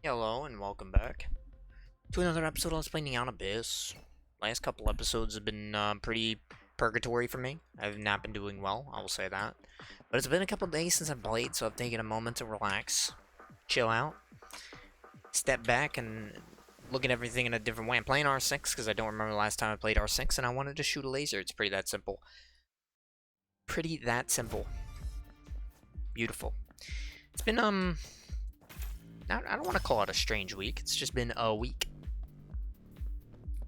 Hello and welcome back to another episode of Let's Play Neon Abyss. Last couple episodes have been pretty purgatory for me. I've not been doing well, I will say that. But it's been a couple days since I've played, so I've taken a moment to relax, chill out, step back, and look at everything in a different way. I'm playing R6 because I don't remember the last time I played R6, and I wanted to shoot a laser. It's pretty that simple. Pretty that simple. Beautiful. It's been, I don't want to call it a strange week. It's just been a week.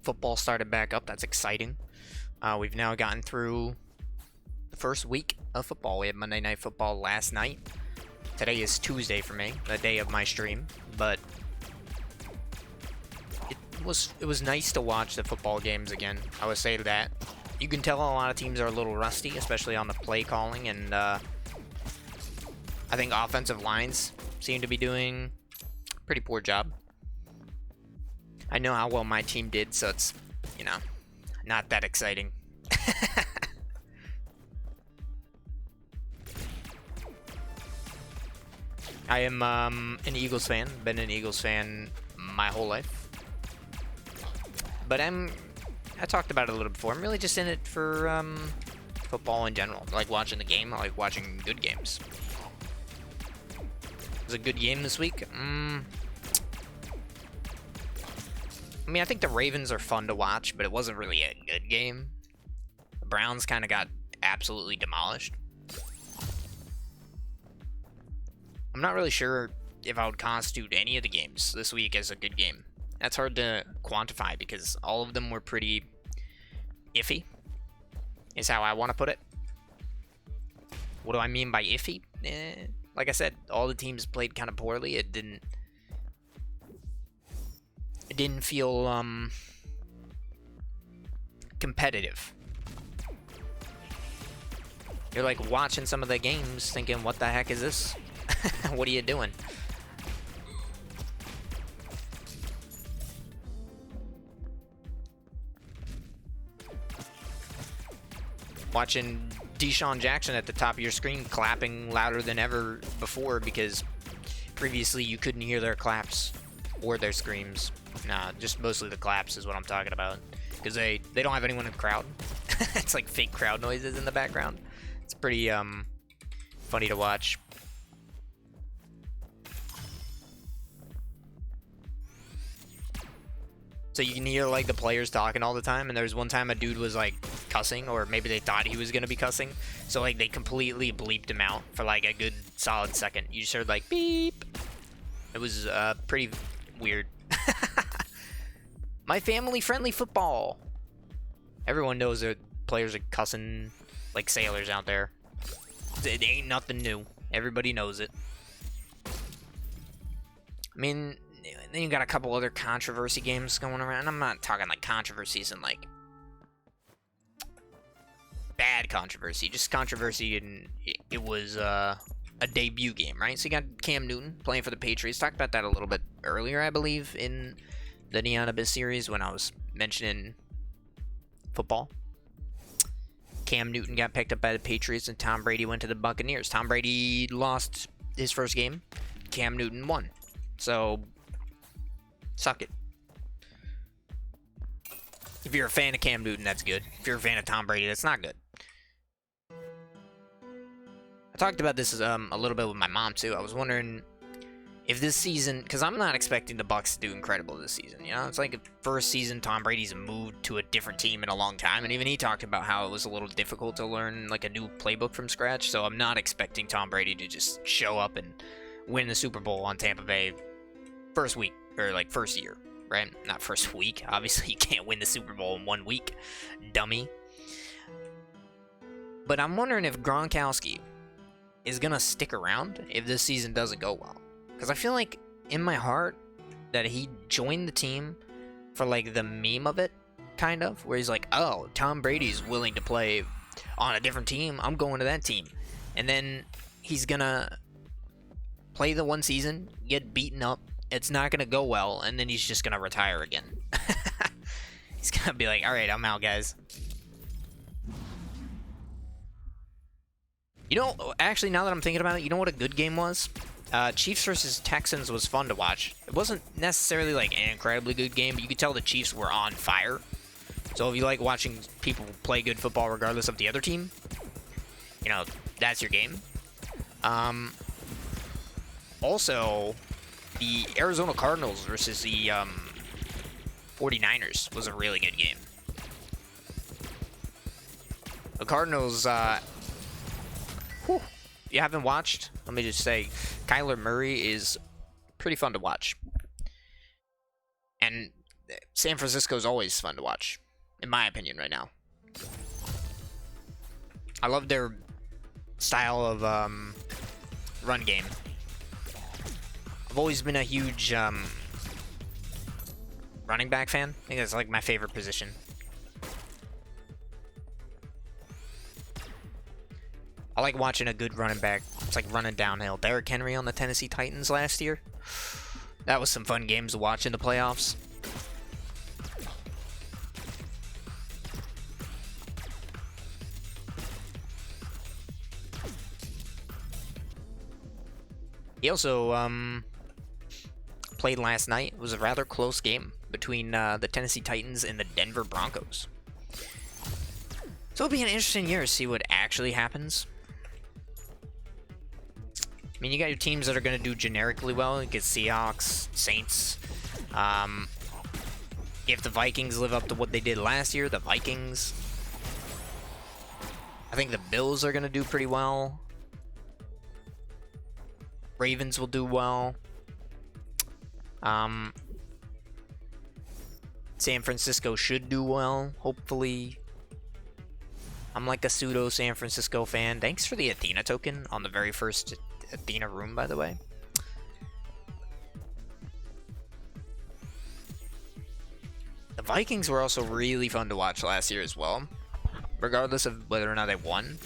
Football started back up. That's exciting. We've now gotten through the first week of football. We had Monday Night Football last night. Today is Tuesday for me, the day of my stream. But it was nice to watch the football games again. I would say that. You can tell a lot of teams are a little rusty, especially on the play calling, and I think offensive lines seem to be doing a pretty poor job. I know how well my team did, so it's, you know, not that exciting. I am an Eagles fan. Been an Eagles fan my whole life. But I talked about it a little before. I'm really just in it for football in general. I like watching the game. I like watching good games. It was a good game this week. I mean, I think the Ravens are fun to watch, but it wasn't really a good game. The Browns kind of got absolutely demolished. I'm not really sure if I would constitute any of the games this week as a good game. That's hard to quantify because all of them were pretty iffy, is how I want to put it. What do I mean by iffy? Like I said, all the teams played kind of poorly. It didn't feel competitive. You're like watching some of the games thinking, what the heck is this? What are you doing? Watching Deshaun Jackson at the top of your screen clapping louder than ever before because previously you couldn't hear their claps or their screams. Nah, just mostly the claps is what I'm talking about. Because they don't have anyone in the crowd. It's like fake crowd noises in the background. It's pretty funny to watch. So you can hear like the players talking all the time, and there was one time a dude was like cussing, or maybe they thought he was gonna be cussing. So like they completely bleeped him out for like a good solid second. You just heard like beep. It was pretty weird. My family-friendly football. Everyone knows that players are cussing like sailors out there. It ain't nothing new. Everybody knows it. I mean, then you got a couple other controversy games going around. I'm not talking like controversies and like bad controversy, just controversy, and it was a debut game, right? So you got Cam Newton playing for the Patriots. Talked about that a little bit earlier, I believe, in the Neon Abyss series when I was mentioning football. Cam Newton got picked up by the Patriots and Tom Brady went to the Buccaneers. Tom Brady lost his first game. Cam Newton won. So, suck it. If you're a fan of Cam Newton, that's good. If you're a fan of Tom Brady, that's not good. I talked about this a little bit with my mom, too. I was wondering if this season, because I'm not expecting the Bucs to do incredible this season, you know? It's like the first season Tom Brady's moved to a different team in a long time, and even he talked about how it was a little difficult to learn like a new playbook from scratch, so I'm not expecting Tom Brady to just show up and win the Super Bowl on Tampa Bay first week, or like first year, right? Not first week. Obviously, you can't win the Super Bowl in 1 week, dummy. But I'm wondering if Gronkowski is going to stick around if this season doesn't go well. Because I feel like in my heart that he joined the team for like the meme of it, kind of, where he's like, oh, Tom Brady's willing to play on a different team. I'm going to that team. And then he's going to play the one season, get beaten up. It's not going to go well. And then he's just going to retire again. He's going to be like, all right, I'm out, guys. You know, actually, now that I'm thinking about it, you know what a good game was? Chiefs versus Texans was fun to watch. It wasn't necessarily like an incredibly good game, but you could tell the Chiefs were on fire. So if you like watching people play good football regardless of the other team, you know, that's your game. Also, the Arizona Cardinals versus the 49ers was a really good game. The Cardinals, if you haven't watched, let me just say, Kyler Murray is pretty fun to watch. And San Francisco is always fun to watch, in my opinion, right now. I love their style of run game. I've always been a huge running back fan. I think that's like my favorite position. I like watching a good running back. It's like running downhill. Derrick Henry on the Tennessee Titans last year. That was some fun games to watch in the playoffs. He also played last night. It was a rather close game between the Tennessee Titans and the Denver Broncos. So it'll be an interesting year to see what actually happens. I mean, you got your teams that are going to do generically well. You get Seahawks, Saints. If the Vikings live up to what they did last year, the Vikings. I think the Bills are going to do pretty well. Ravens will do well. San Francisco should do well, hopefully. I'm like a pseudo San Francisco fan. Thanks for the Athena token on the very first Athena room, by the way. The Vikings were also really fun to watch last year as well, regardless of whether or not they won.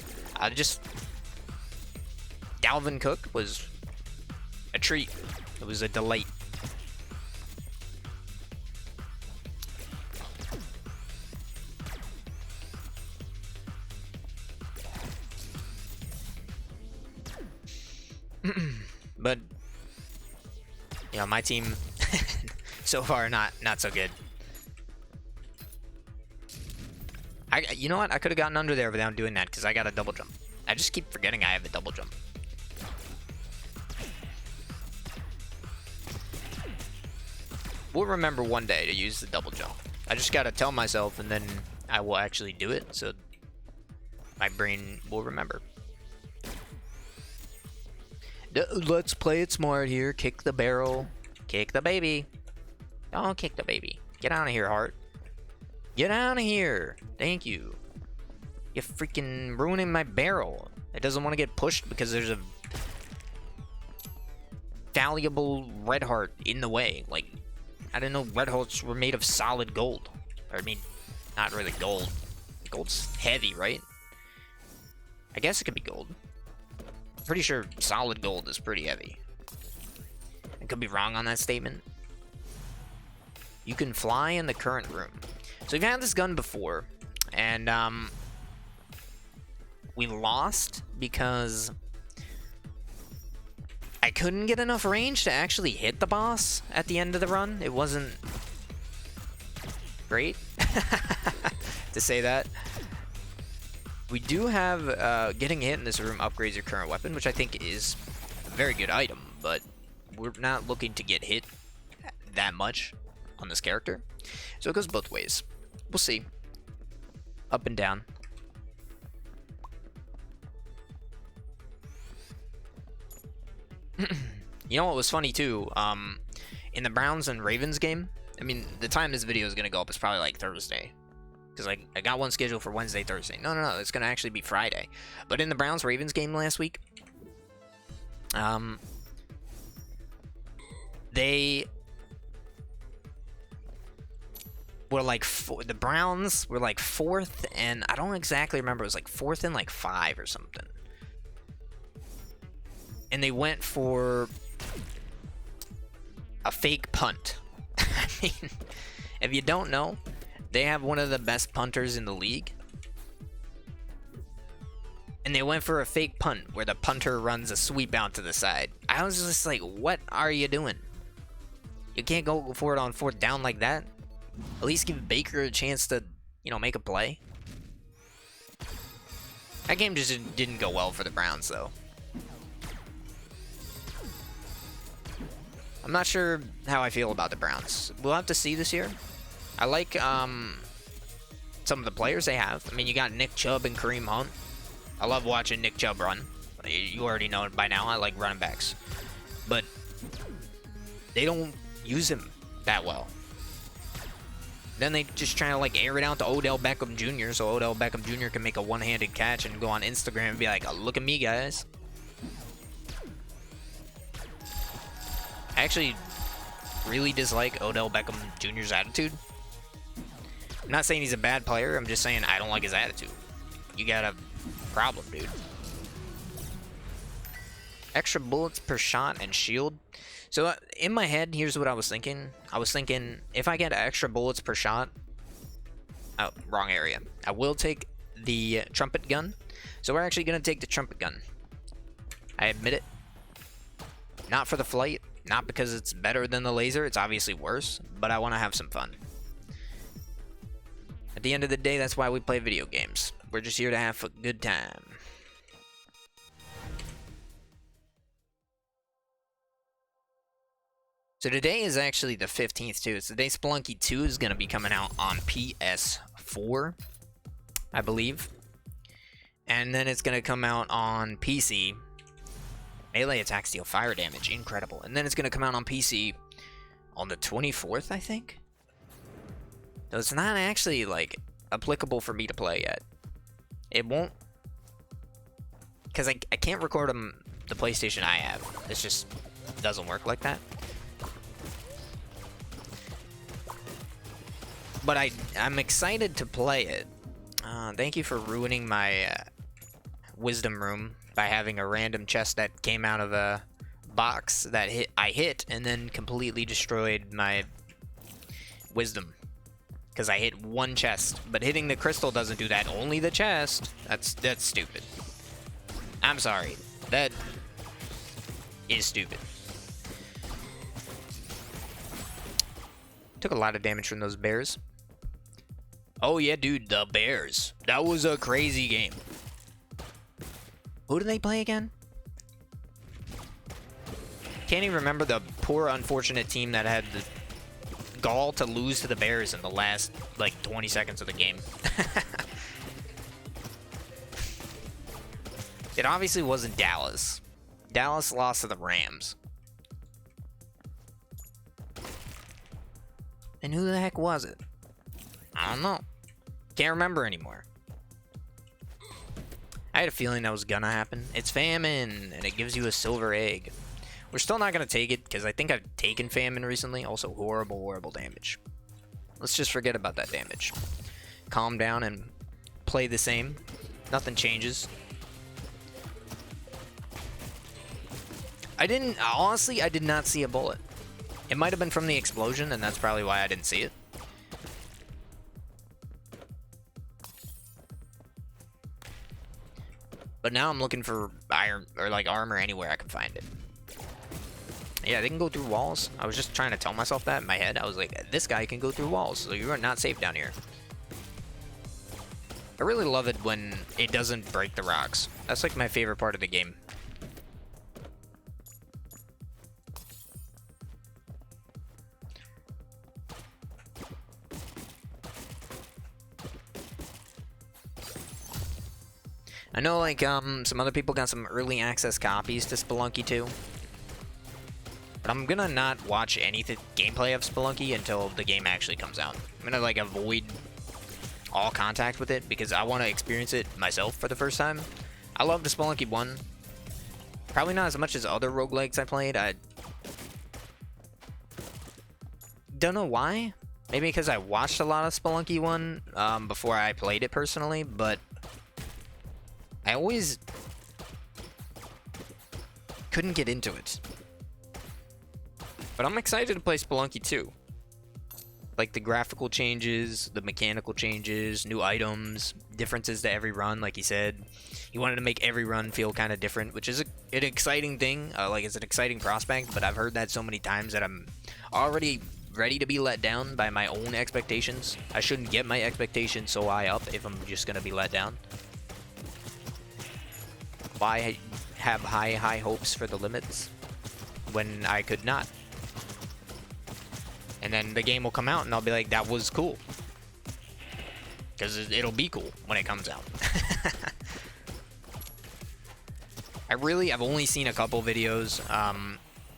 Dalvin Cook was a treat. It was a delight. But you know, my team so far not so good. You know what? I could have gotten under there without doing that because I got a double jump. I just keep forgetting I have a double jump. We'll remember one day to use the double jump. I just gotta tell myself, and then I will actually do it, so my brain will remember. Let's play it smart here. Kick the barrel. Kick the baby. Don't kick the baby. Get out of here, Heart. Get out of here. Thank you. You're freaking ruining my barrel. It doesn't want to get pushed because there's a valuable red heart in the way. Like, I didn't know red hearts were made of solid gold. Or, I mean, not really gold. Gold's heavy, right? I guess it could be gold. Pretty sure solid gold is pretty heavy. I could be wrong on that statement. You can fly in the current room. So we've had this gun before, and we lost because I couldn't get enough range to actually hit the boss at the end of the run. It wasn't great to say that. We do have getting hit in this room upgrades your current weapon, which I think is a very good item, but we're not looking to get hit that much on this character. So it goes both ways. We'll see. Up and down. You know what was funny too? In the Browns and Ravens game, I mean, the time this video is going to go up is probably like Thursday. Because I got one scheduled for Wednesday, Thursday. No, it's going to actually be Friday. But in the Browns-Ravens game last week, they were like, the Browns were like 4th, and I don't exactly remember. It was like 4th and like 5 or something. And they went for a fake punt. I mean, if you don't know, they have one of the best punters in the league. And they went for a fake punt where the punter runs a sweep out to the side. I was just like, what are you doing? You can't go for it on 4th down like that. At least give Baker a chance to, you know, make a play. That game just didn't go well for the Browns, though. I'm not sure how I feel about the Browns. We'll have to see this year. I like some of the players they have. I mean, you got Nick Chubb and Kareem Hunt. I love watching Nick Chubb run. You already know it by now. I like running backs. But they don't use him that well. Then they just try to like air it out to Odell Beckham Jr. so Odell Beckham Jr. can make a one-handed catch and go on Instagram and be like, oh, look at me, guys. I actually really dislike Odell Beckham Jr.'s attitude. I'm not saying he's a bad player. I'm just saying I don't like his attitude. You got a problem, dude. Extra bullets per shot and shield. So in my head, here's what I was thinking. I was thinking if I get extra bullets per shot... Oh, wrong area. I will take the trumpet gun. So we're actually going to take the trumpet gun. I admit it. Not for the flight. Not because it's better than the laser. It's obviously worse. But I want to have some fun. At the end of the day, that's why we play video games. We're just here to have a good time. So today is actually the 15th too. So today Spelunky 2 is going to be coming out on PS4, I believe. And then it's going to come out on PC. Melee attacks deal fire damage. Incredible. And then it's going to come out on PC on the 24th, I think. So it's not actually, like, applicable for me to play yet. It won't. Because I can't record on the PlayStation I have. It just doesn't work like that. But I'm excited to play it. Thank you for ruining my wisdom room by having a random chest that came out of a box that I hit and then completely destroyed my wisdom. Because I hit one chest, but hitting the crystal doesn't do that. Only the chest. That's stupid. I'm sorry. That is stupid. Took a lot of damage from those bears. Oh yeah, dude, the Bears. That was a crazy game. Who did they play again? Can't even remember the poor, unfortunate team that had the gall to lose to the Bears in the last, like, 20 seconds of the game. It obviously wasn't Dallas. Dallas lost to the Rams. And who the heck was it? I don't know. Can't remember anymore. I had a feeling that was gonna happen. It's famine, and it gives you a silver egg. We're still not gonna take it, because I think I've taken famine recently. Also, horrible, horrible damage. Let's just forget about that damage. Calm down and play the same. Nothing changes. Honestly, I did not see a bullet. It might have been from the explosion, and that's probably why I didn't see it. But now I'm looking for iron, or like armor anywhere I can find it. Yeah, they can go through walls. I was just trying to tell myself that in my head. I was like, this guy can go through walls, so you are not safe down here. I really love it when it doesn't break the rocks. That's like my favorite part of the game. I know, like, some other people got some early access copies to Spelunky 2. But I'm gonna not watch any gameplay of Spelunky until the game actually comes out. I'm gonna, like, avoid all contact with it because I want to experience it myself for the first time. I love the Spelunky 1. Probably not as much as other roguelikes I played. I don't know why. Maybe because I watched a lot of Spelunky 1 before I played it personally, but I always couldn't get into it. But I'm excited to play Spelunky 2. Like the graphical changes, the mechanical changes, new items, differences to every run. Like he said, he wanted to make every run feel kind of different, which is an exciting thing. Like it's an exciting prospect, but I've heard that so many times that I'm already ready to be let down by my own expectations. I shouldn't get my expectations so high up if I'm just gonna be let down. Why have high hopes for the limits when I could not? And then the game will come out and I'll be like, that was cool. Because it'll be cool when it comes out. I've only seen a couple videos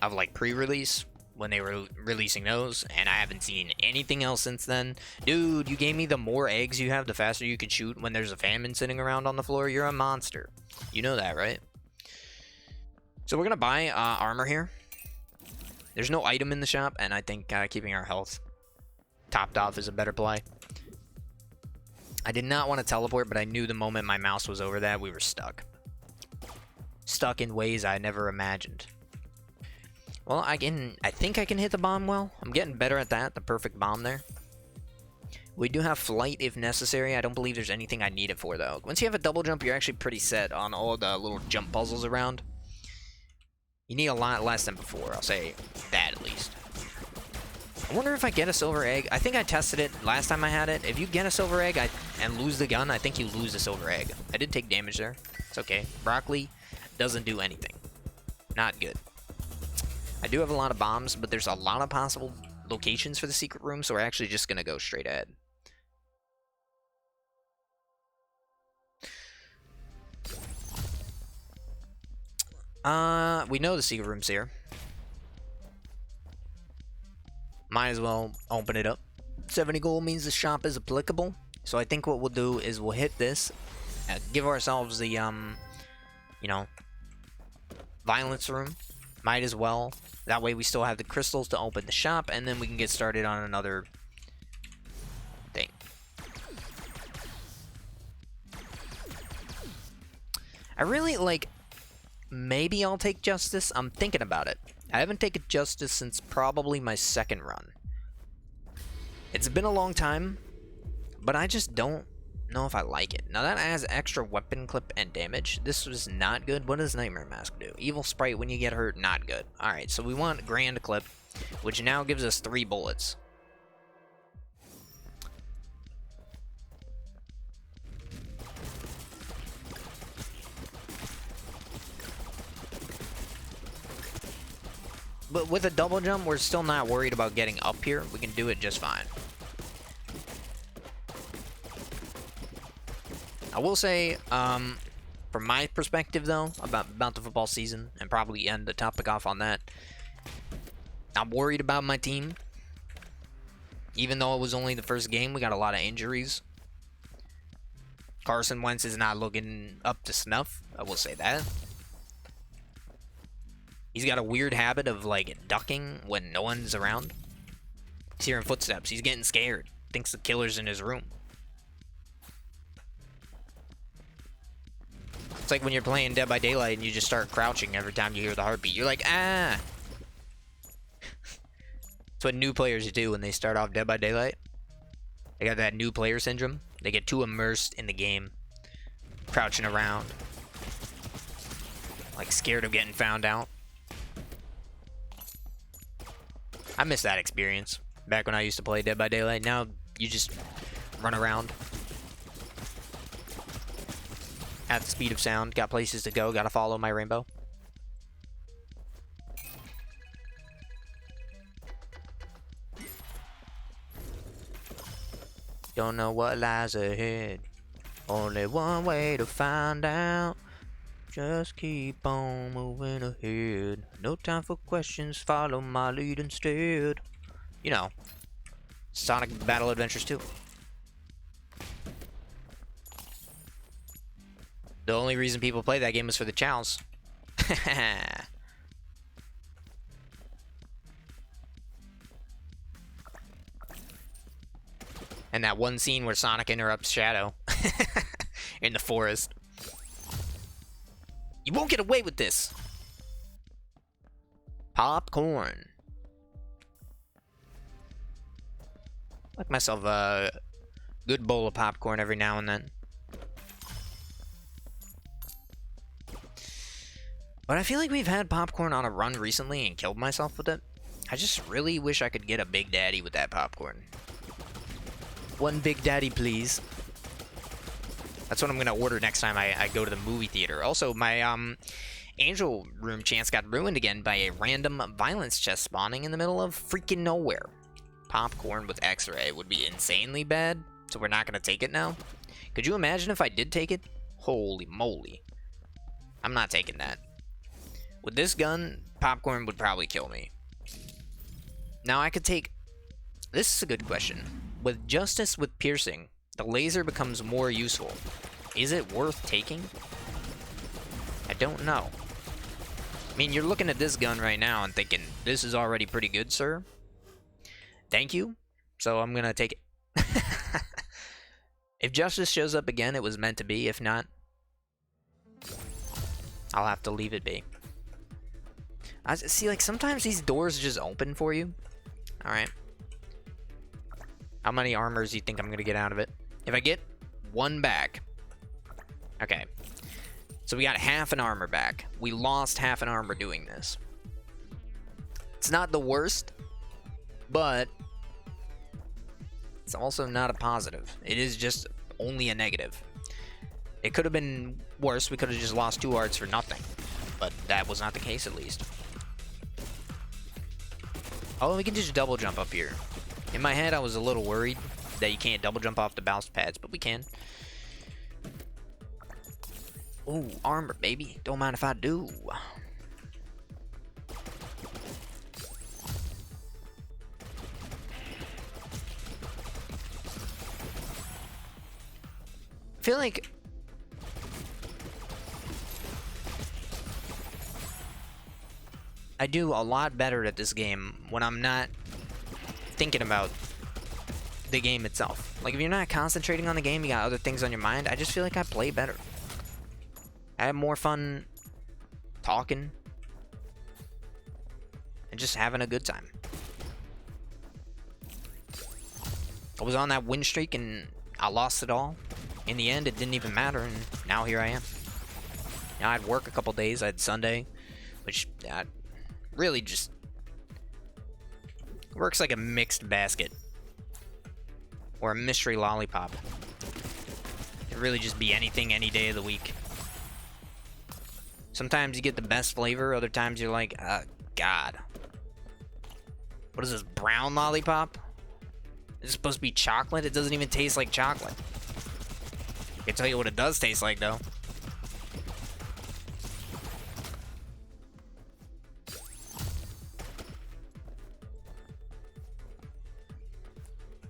of like pre-release when they were releasing those, and I haven't seen anything else since then. Dude, you gave me the more eggs you have, the faster you can shoot when there's a famine sitting around on the floor. You're a monster. You know that, right? So we're gonna buy armor here. There's no item in the shop, and I think keeping our health topped off is a better play. I did not want to teleport, but I knew the moment my mouse was over that, we were stuck. Stuck in ways I never imagined. Well, I think I can hit the bomb well. I'm getting better at that, the perfect bomb there. We do have flight if necessary. I don't believe there's anything I need it for, though. Once you have a double jump, you're actually pretty set on all the little jump puzzles around. You need a lot less than before, I'll say that at least. I wonder if I get a silver egg. I think I tested it last time I had it. If you get a silver egg and lose the gun, I think you lose the silver egg. I did take damage there. It's okay. Broccoli doesn't do anything. Not good. I do have a lot of bombs, but there's a lot of possible locations for the secret room, so we're actually just going to go straight ahead. We know the secret room's here. Might as well open it up. 70 gold means the shop is applicable. So I think what we'll do is we'll hit this, give ourselves the, you know, violence room. Might as well. That way we still have the crystals to open the shop, and then we can get started on another thing. I really, like, maybe I'll take Justice. I'm thinking about it. I haven't taken Justice since probably my second run. It's been a long time, but I just don't know if I like it. Now that adds extra weapon clip and damage. This was not good. What does Nightmare Mask do? Evil Sprite when you get hurt, not good. Alright, so we want Grand Clip, which now gives us 3 bullets. But with a double jump, we're still not worried about getting up here. We can do it just fine. I will say, from my perspective, though, about the football season, and probably end the topic off on that, I'm worried about my team. Even though it was only the first game, we got a lot of injuries. Carson Wentz is not looking up to snuff. I will say that. He's got a weird habit of, like, ducking when no one's around. He's hearing footsteps. He's getting scared. Thinks the killer's in his room. It's like when you're playing Dead by Daylight and you just start crouching every time you hear the heartbeat. You're like, ah! That's what new players do when they start off Dead by Daylight. They got that new player syndrome. They get too immersed in the game. Crouching around. Like, scared of getting found out. I miss that experience. Back when I used to play Dead by Daylight. Now, you just run around. At the speed of sound. Got places to go. Gotta follow my rainbow. Don't know what lies ahead. Only one way to find out. Just keep on moving ahead. No time for questions, follow my lead instead. You know, Sonic Battle Adventures 2. The only reason people play that game was for the chows. And that one scene where Sonic interrupts Shadow in the forest. You won't get away with this. Popcorn. Like myself a good bowl of popcorn every now and then. But I feel like we've had popcorn on a run recently and killed myself with it. I just really wish I could get a Big Daddy with that popcorn. One Big Daddy, please. That's what I'm gonna order next time I go to the movie theater. Also, my Angel Room chance got ruined again by a random violence chest spawning in the middle of freaking nowhere. Popcorn with X-ray would be insanely bad, so we're not gonna take it now. Could you imagine if I did take it? Holy moly. I'm not taking that. With this gun, popcorn would probably kill me. Now I could take... This is a good question. With Justice with Piercing, the laser becomes more useful. Is it worth taking? I don't know. I mean, you're looking at this gun right now and thinking, this is already pretty good, sir. Thank you. So I'm gonna take it. If Justice shows up again, it was meant to be. If not, I'll have to leave it be. I see, like, sometimes these doors just open for you. Alright. How many armors do you think I'm gonna get out of it? If I get one back. Okay. So we got half an armor back. We lost half an armor doing this. It's not the worst, but it's also not a positive. It is just only a negative. It could have been worse. We could have just lost 2 hearts for nothing. But that was not the case, at least. Oh, we can just double jump up here. In my head, I was a little worried that you can't double jump off the bounce pads, but we can. Ooh, armor, baby. Don't mind if I do. I feel like I do a lot better at this game when I'm not thinking about the game itself. Like, if you're not concentrating on the game, you got other things on your mind, I just feel like I play better. I have more fun talking and just having a good time. I was on that win streak and I lost it all. In the end, it didn't even matter, and now here I am. Now, I had work a couple days. I had Sunday, which really just works like a mixed basket or a mystery lollipop. It could really just be anything, any day of the week. Sometimes you get the best flavor, other times you're like, God. What is this, brown lollipop? Is it supposed to be chocolate? It doesn't even taste like chocolate. I can tell you what it does taste like, though.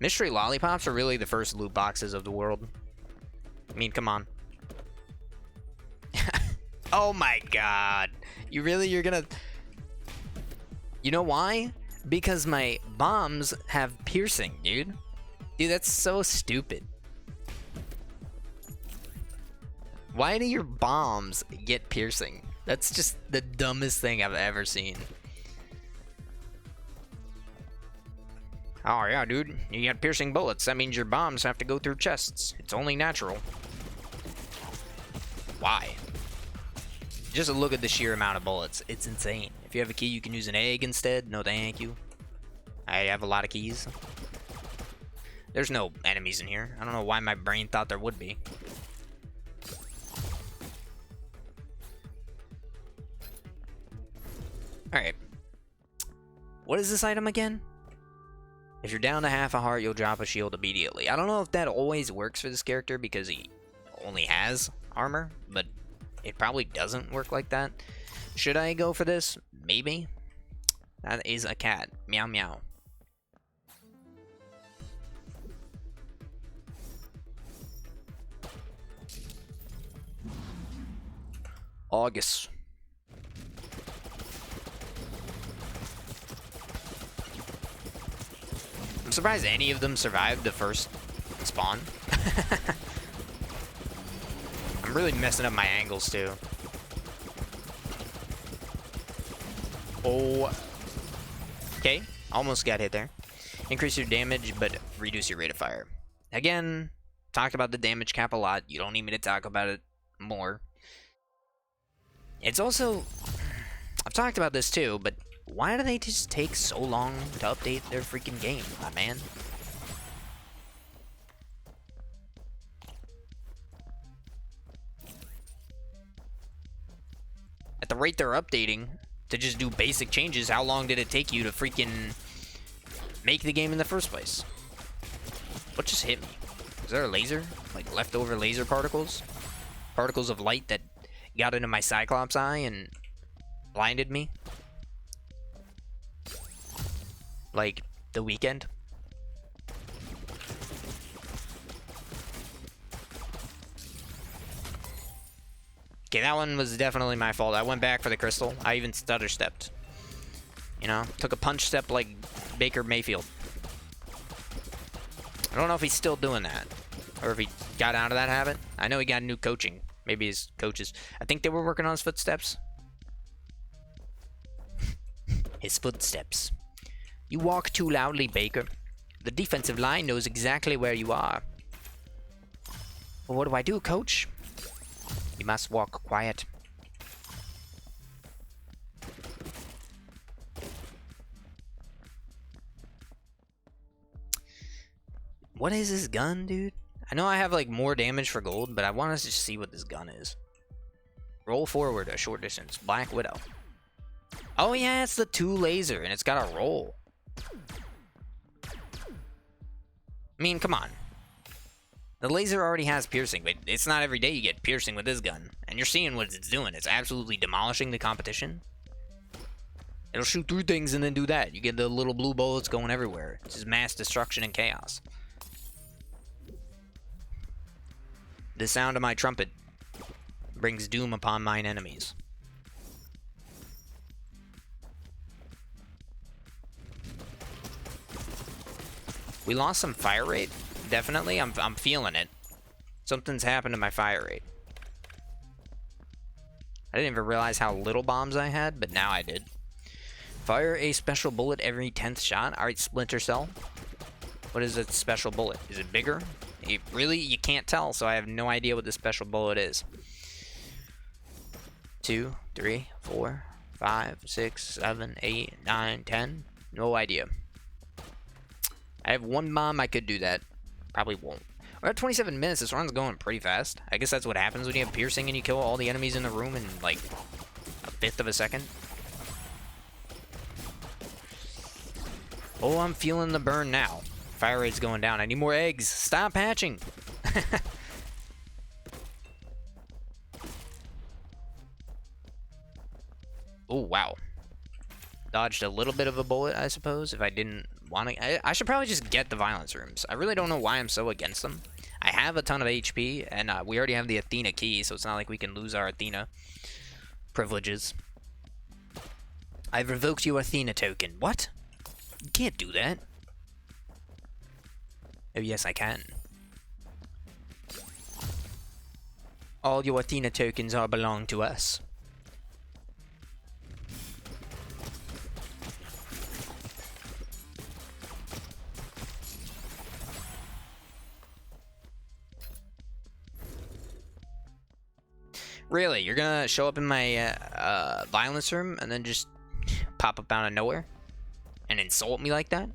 Mystery lollipops are really the first loot boxes of the world. I mean, come on. Oh my god. You're gonna... You know why? Because my bombs have piercing, dude. Dude, that's so stupid. Why do your bombs get piercing? That's just the dumbest thing I've ever seen. Oh yeah, dude. You got piercing bullets. That means your bombs have to go through chests. It's only natural. Why? Just look at the sheer amount of bullets. It's insane. If you have a key, you can use an egg instead. No, thank you. I have a lot of keys. There's no enemies in here. I don't know why my brain thought there would be. Alright. What is this item again? If you're down to half a heart, you'll drop a shield immediately. I don't know if that always works for this character because he only has armor, but it probably doesn't work like that. Should I go for this? Maybe. That is a cat. Meow meow. August. I'm surprised any of them survived the first spawn. I'm really messing up my angles too. Oh. Okay, almost got hit there. Increase your damage, but reduce your rate of fire. Again, talked about the damage cap a lot. You don't need me to talk about it more. It's also... I've talked about this too, but why do they just take so long to update their freaking game, my man? At the rate they're updating to just do basic changes, how long did it take you to freaking make the game in the first place? What just hit me? Is there a laser? Like leftover laser particles? Particles of light that got into my Cyclops eye and blinded me? Like the weekend? Okay, that one was definitely my fault. I went back for the crystal. I even stutter stepped. You know, took a punch step like Baker Mayfield. I don't know if he's still doing that, or if he got out of that habit. I know he got new coaching. Maybe his coaches. I think they were working on his footsteps. His footsteps. You walk too loudly, Baker. The defensive line knows exactly where you are. Well, what do I do, coach? You must walk quiet. What is this gun, dude? I know I have like more damage for gold, but I want us to see what this gun is. Roll forward a short distance. Black Widow. Oh yeah, it's the 2 laser, and it's got a roll. I mean, come on. The laser already has piercing, but it's not every day you get piercing with this gun. And you're seeing what it's doing. It's absolutely demolishing the competition. It'll shoot through things and then do that. You get the little blue bullets going everywhere. It's just mass destruction and chaos. The sound of my trumpet brings doom upon mine enemies. We lost some fire rate. Definitely, I'm feeling it. Something's happened to my fire rate. I didn't even realize how little bombs I had, but now I did. Fire a special bullet every 10th shot. Alright, Splinter Cell. What is a special bullet? Is it bigger? Really? You can't tell, so I have no idea what the special bullet is. 2, 3, 4, 5, 6, 7, 8, 9, 10. No idea. I have 1 bomb. I could do that. Probably won't. We're at 27 minutes. This run's going pretty fast. I guess that's what happens when you have piercing and you kill all the enemies in the room in like a 1/5 of a second. Oh, I'm feeling the burn now. Fire rate's going down. I need more eggs. Stop hatching. Oh, wow. Dodged a little bit of a bullet, I suppose, if I didn't want to. I should probably just get the violence rooms. I really don't know why I'm so against them. I have a ton of HP, and we already have the Athena key, so it's not like we can lose our Athena privileges. I've revoked your Athena token. What? You can't do that. Oh, yes, I can. All your Athena tokens are belong to us. Really? You're gonna show up in my violence room and then just pop up out of nowhere and insult me like that?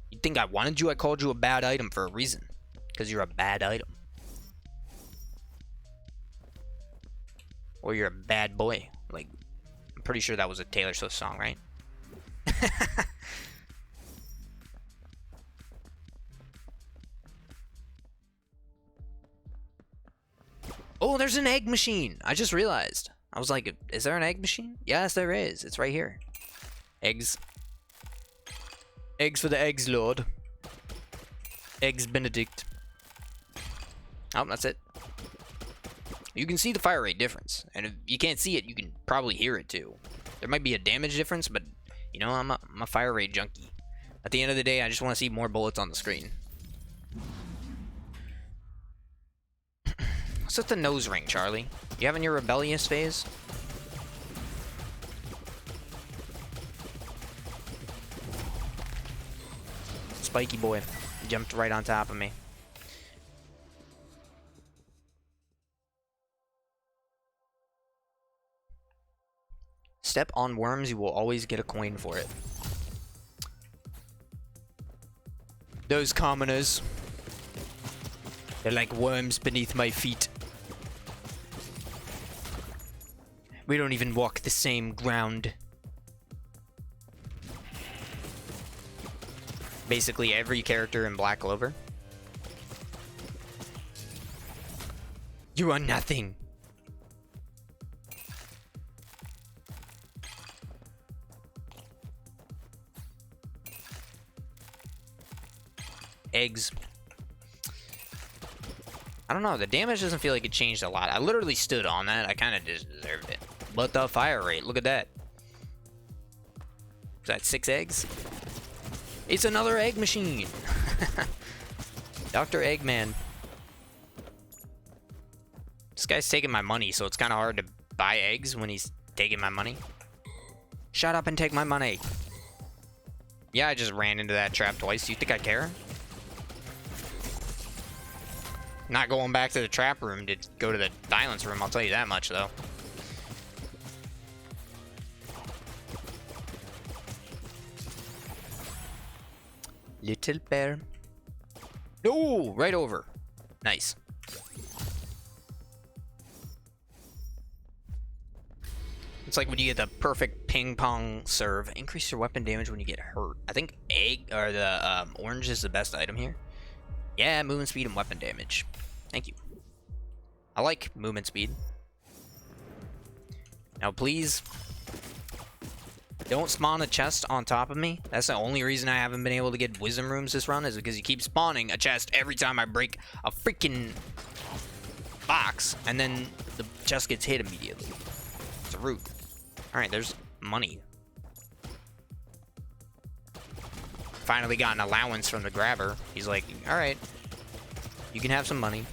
You think I wanted you? I called you a bad item for a reason. Because you're a bad item. Or you're a bad boy. Like, I'm pretty sure that was a Taylor Swift song, right? Oh, there's an egg machine. I just realized. I was like, is there an egg machine? Yes, there is. It's right here. Eggs. Eggs for the eggs, Lord. Eggs Benedict. Oh, that's it. You can see the fire rate difference. And if you can't see it, you can probably hear it too. There might be a damage difference, but, you know, I'm a fire rate junkie. At the end of the day, I just want to see more bullets on the screen. What's with the nose ring, Charlie? You having your rebellious phase? spiky boy. He jumped right on top of me. Step on worms, you will always get a coin for it. Those commoners. They're like worms beneath my feet. We don't even walk the same ground. Basically every character in Black Clover. You are nothing. Eggs. I don't know, the damage doesn't feel like it changed a lot. I literally stood on that. I kind of deserved it. But the fire rate, look at that. Is that 6 eggs? It's another egg machine. Dr. Eggman. This guy's taking my money, so it's kind of hard to buy eggs when he's taking my money. Shut up and take my money. Yeah, I just ran into that trap twice. Do you think I care? Not going back to the trap room to go to the violence room, I'll tell you that much, though. Little bear. No, right over. Nice. It's like when you get the perfect ping pong serve. Increase your weapon damage when you get hurt. I think egg or the orange is the best item here. Yeah, movement speed and weapon damage. Thank you. I like movement speed. Now, please don't spawn a chest on top of me. That's the only reason I haven't been able to get wisdom rooms this run, is because you keep spawning a chest every time I break a freaking box, and then the chest gets hit immediately. It's rude. Alright, there's money. Finally got an allowance from the grabber. He's like, alright, you can have some money.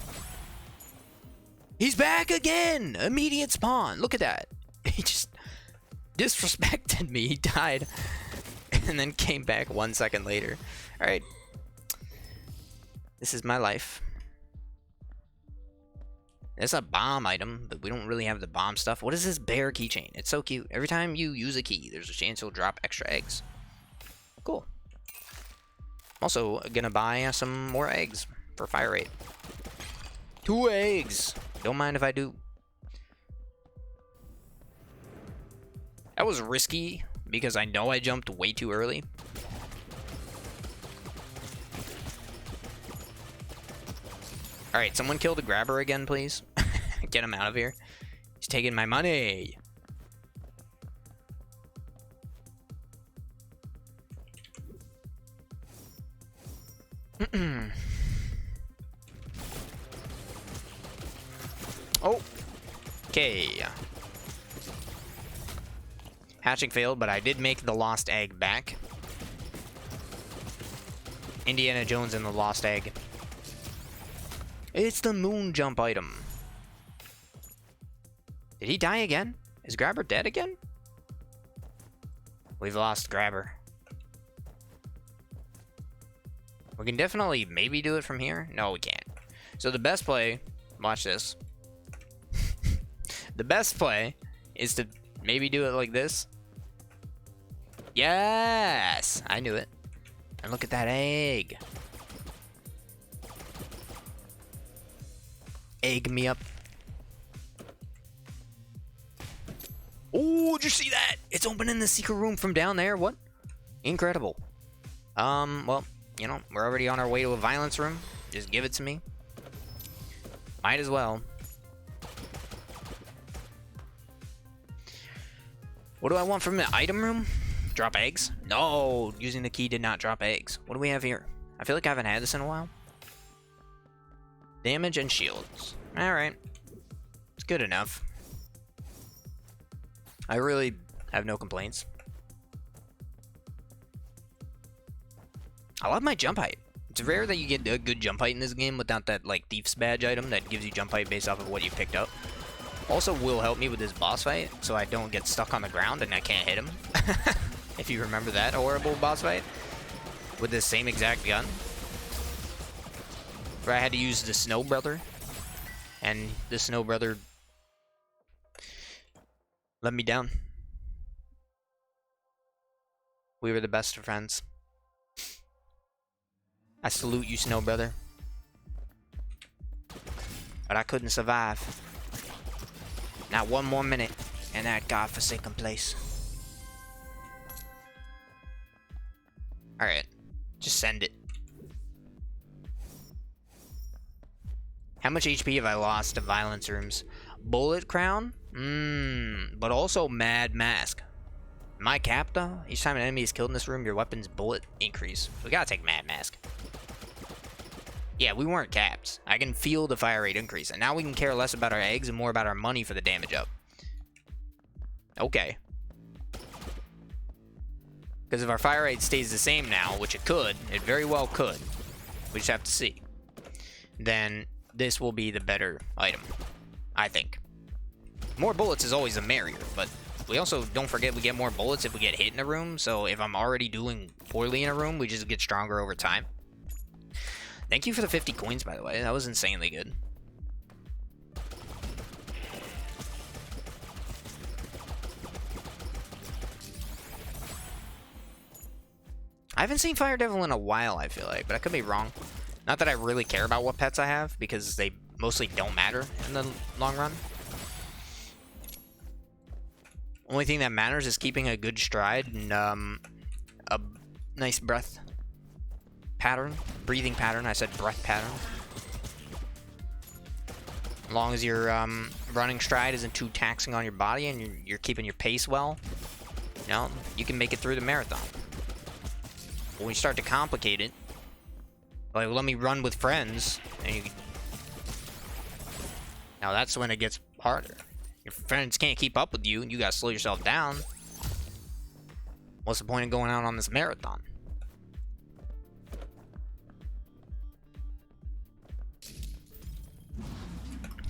He's back again! Immediate spawn. Look at that. He just disrespected me. He died and then came back 1 second later. Alright. This is my life. It's a bomb item, but we don't really have the bomb stuff. What is this bear keychain? It's so cute. Every time you use a key, there's a chance you'll drop extra eggs. Cool. Also, gonna buy some more eggs for fire rate. 2 eggs! Don't mind if I do. That was risky, because I know I jumped way too early. Alright, someone kill the grabber again, please. Get him out of here. He's taking my money. Oh. Okay. Hatching failed, but I did make the lost egg back. Indiana Jones and the lost egg. It's the moon jump item. Did he die again? Is Grabber dead again? We've lost Grabber. We can definitely maybe do it from here. No, we can't. So the best play, watch this. The best play is to maybe do it like this. Yes! I knew it. And look at that egg. Egg me up. Oh, did you see that? It's opening the secret room from down there. What? Incredible. Well, you know, we're already on our way to a violence room. Just give it to me. Might as well. What do I want from the item room? Drop eggs? No, using the key did not drop eggs. What do we have here? I feel like I haven't had this in a while. Damage and shields. Alright. It's good enough. I really have no complaints. I love my jump height. It's rare that you get a good jump height in this game without that, like, Thief's Badge item that gives you jump height based off of what you picked up. Also will help me with this boss fight, so I don't get stuck on the ground and I can't hit him. If you remember that horrible boss fight. with this same exact gun, where I had to use the Snow Brother, and the Snow Brother let me down. We were the best of friends. I salute you, Snow Brother. But I couldn't survive. Not one more minute in that godforsaken place. Alright. Just send it. How much HP have I lost to violence rooms? Bullet Crown? But also Mad Mask. My cap, though? Each time an enemy is killed in this room, your weapon's bullet increase. We gotta take Mad Mask. Yeah, we weren't capped. I can feel the fire rate increase, and now we can care less about our eggs and more about our money for the damage up. Okay. Because if our fire rate stays the same now, which it could, it very well could, we just have to see, then this will be the better item, I think. More bullets is always the merrier, but we also, don't forget, we get more bullets if we get hit in a room, so if I'm already doing poorly in a room, we just get stronger over time. Thank you for the 50 coins, by the way. That was insanely good. I haven't seen Fire Devil in a while, I feel like, but I could be wrong. Not that I really care about what pets I have, because they mostly don't matter in the long run. Only thing that matters is keeping a good stride and a nice breath pattern, breathing pattern. I said breath pattern. As long as your running stride isn't too taxing on your body and you're keeping your pace well, you know, you can make it through the marathon. When we start to complicate it, like, let me run with friends, and you can... Now that's when it gets harder. Your friends can't keep up with you, and you gotta slow yourself down. What's the point of going out on this marathon?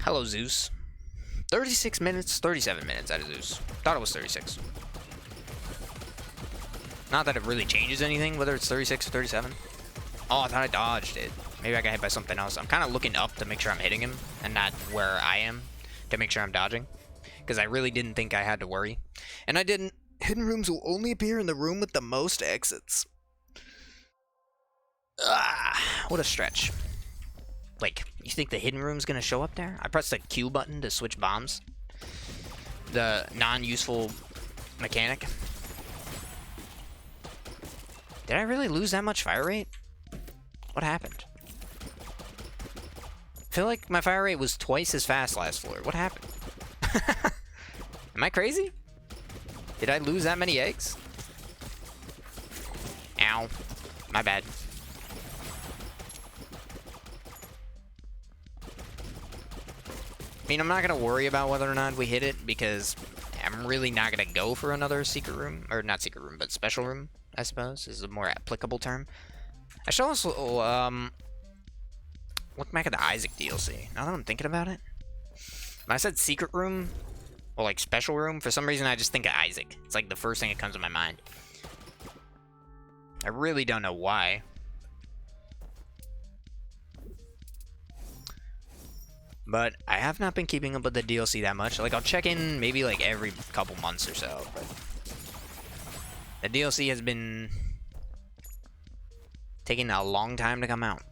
Hello, Zeus. 36 minutes, 37 minutes out of Zeus. Thought it was 36. Not that it really changes anything, whether it's 36 or 37. Oh, I thought I dodged it. Maybe I got hit by something else. I'm kind of looking up to make sure I'm hitting him, and not where I am to make sure I'm dodging. Because I really didn't think I had to worry. And I didn't. Hidden rooms will only appear in the room with the most exits. Ah, what a stretch. Like, you think the hidden room's gonna show up there? I pressed the Q button to switch bombs. The non-useful mechanic. Did I really lose that much fire rate? What happened? I feel like my fire rate was twice as fast last floor. What happened? Am I crazy? Did I lose that many eggs? Ow. My bad. I mean, I'm not going to worry about whether or not we hit it, because I'm really not going to go for another secret room. Or not secret room, but special room, I suppose, is a more applicable term. I should also look back at the Isaac DLC, now that I'm thinking about it. When I said secret room, or like special room, for some reason I just think of Isaac. It's like the first thing that comes to my mind. I really don't know why. But I have not been keeping up with the DLC that much. Like, I'll check in maybe like every couple months or so. But the DLC has been taking a long time to come out.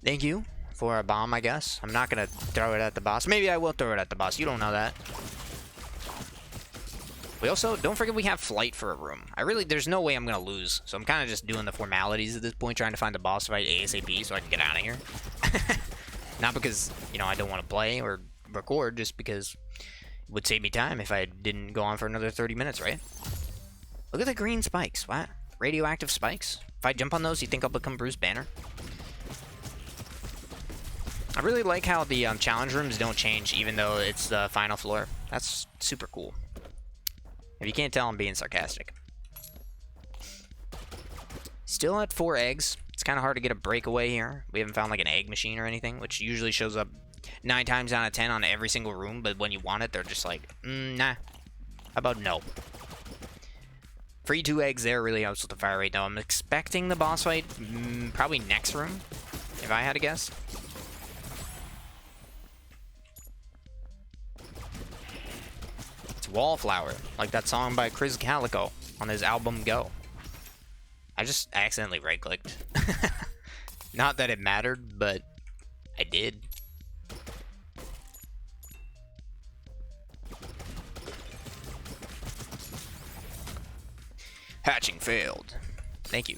Thank you for a bomb, I guess. I'm not gonna throw it at the boss. Maybe I will throw it at the boss. You don't know that. We also, don't forget we have flight for a room. There's no way I'm gonna lose. So I'm kind of just doing the formalities at this point, trying to find the boss fight ASAP so I can get out of here. Not because, you know, I don't want to play or record, just because it would save me time if I didn't go on for another 30 minutes, right? Look at the green spikes. What? Radioactive spikes? If I jump on those, you think I'll become Bruce Banner? I really like how the challenge rooms don't change even though it's the final floor. That's super cool. If you can't tell, I'm being sarcastic. Still at 4 eggs. It's kind of hard to get a breakaway here. We haven't found like an egg machine or anything, which usually shows up 9 times out of 10 on every single room, but when you want it, they're just like, nah. How about no? Free 2 eggs there really helps with the fire rate, though. I'm expecting the boss fight probably next room, if I had to guess. It's Wallflower, like that song by Chris Calico on his album Go. I just accidentally right-clicked. Not that it mattered, but I did. Hatching failed. Thank you.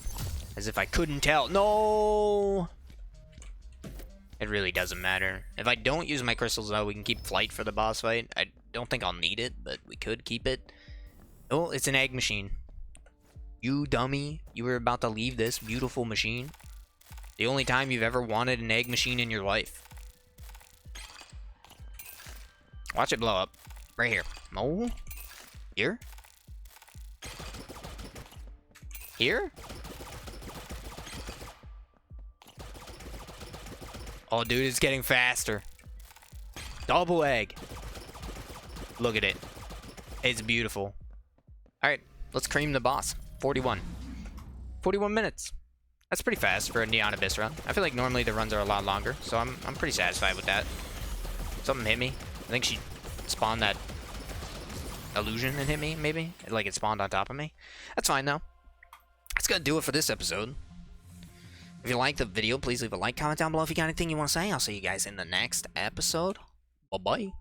As if I couldn't tell. No! It really doesn't matter. If I don't use my crystals, though, we can keep flight for the boss fight. I don't think I'll need it, but we could keep it. Oh, it's an egg machine. You dummy. You were about to leave this beautiful machine. The only time you've ever wanted an egg machine in your life. Watch it blow up. Right here. Oh. Here? Here? Oh, dude, it's getting faster. Double egg. Look at it. It's beautiful. Alright, let's cream the boss. 41. 41 minutes. That's pretty fast for a Neon Abyss run. I feel like normally the runs are a lot longer, so I'm pretty satisfied with that. Something hit me. I think she spawned that illusion and hit me, maybe? Like it spawned on top of me. That's fine, though. That's gonna do it for this episode. If you liked the video, please leave a like, comment down below if you got anything you want to say. I'll see you guys in the next episode. Bye-bye.